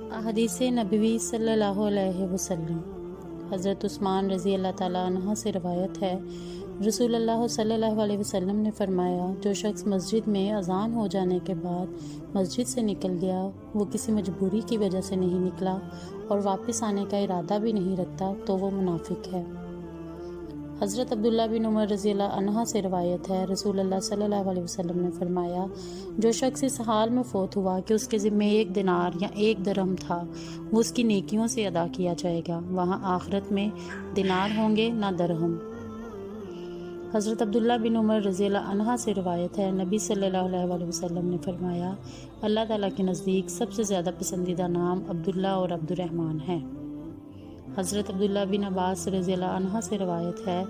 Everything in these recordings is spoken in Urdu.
احادیث نبوی صلی اللہ علیہ وسلم۔ حضرت عثمان رضی اللہ تعالیٰ عنہ سے روایت ہے، رسول اللہ صلی اللہ علیہ وسلم نے فرمایا، جو شخص مسجد میں اذان ہو جانے کے بعد مسجد سے نکل گیا، وہ کسی مجبوری کی وجہ سے نہیں نکلا اور واپس آنے کا ارادہ بھی نہیں رکھتا، تو وہ منافق ہے۔ حضرت عبداللہ بن عمر رضی اللہ عنہ سے روایت ہے، رسول اللہ صلی اللہ علیہ وسلم نے فرمایا، جو شخص اس حال میں فوت ہوا کہ اس کے ذمے 1 دینار یا 1 درہم تھا، وہ اس کی نیکیوں سے ادا کیا جائے گا، وہاں آخرت میں دینار ہوں گے نہ درہم۔ حضرت عبداللہ بن عمر رضی اللہ عنہ سے روایت ہے، نبی صلی اللہ علیہ وسلم نے فرمایا، اللہ تعالیٰ کے نزدیک سب سے زیادہ پسندیدہ نام عبداللہ اور عبد الرحمن ہے۔ حضرت عبداللہ بن عباس رضی اللہ عنہ سے روایت ہے،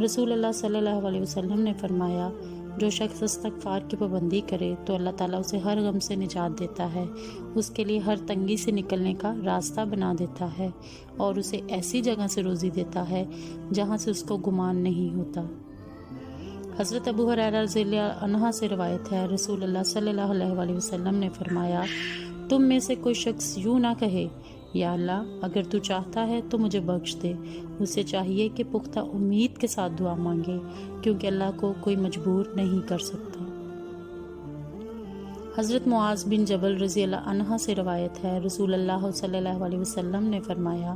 رسول اللہ صلی اللہ علیہ وسلم نے فرمایا، جو شخص استغفار کی پابندی کرے تو اللہ تعالیٰ اسے ہر غم سے نجات دیتا ہے، اس کے لیے ہر تنگی سے نکلنے کا راستہ بنا دیتا ہے اور اسے ایسی جگہ سے روزی دیتا ہے جہاں سے اس کو گمان نہیں ہوتا۔ حضرت ابو ہریرہ رضی اللہ عنہ سے روایت ہے، رسول اللہ صلی اللہ علیہ وسلم نے فرمایا، تم میں سے کوئی شخص یوں نہ کہے، یا اللہ اگر تو چاہتا ہے تو مجھے بخش دے، اسے چاہیے کہ پختہ امید کے ساتھ دعا مانگے، کیونکہ اللہ کو کوئی مجبور نہیں کر سکتا۔ حضرت معاذ بن جبل رضی اللہ عنہ سے روایت ہے، رسول اللہ صلی اللہ علیہ وسلم نے فرمایا،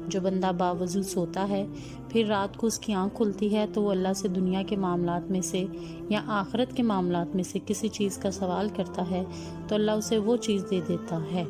جو بندہ باوضو سوتا ہے پھر رات کو اس کی آنکھ کھلتی ہے تو وہ اللہ سے دنیا کے معاملات میں سے یا آخرت کے معاملات میں سے کسی چیز کا سوال کرتا ہے تو اللہ اسے وہ چیز دے دیتا ہے۔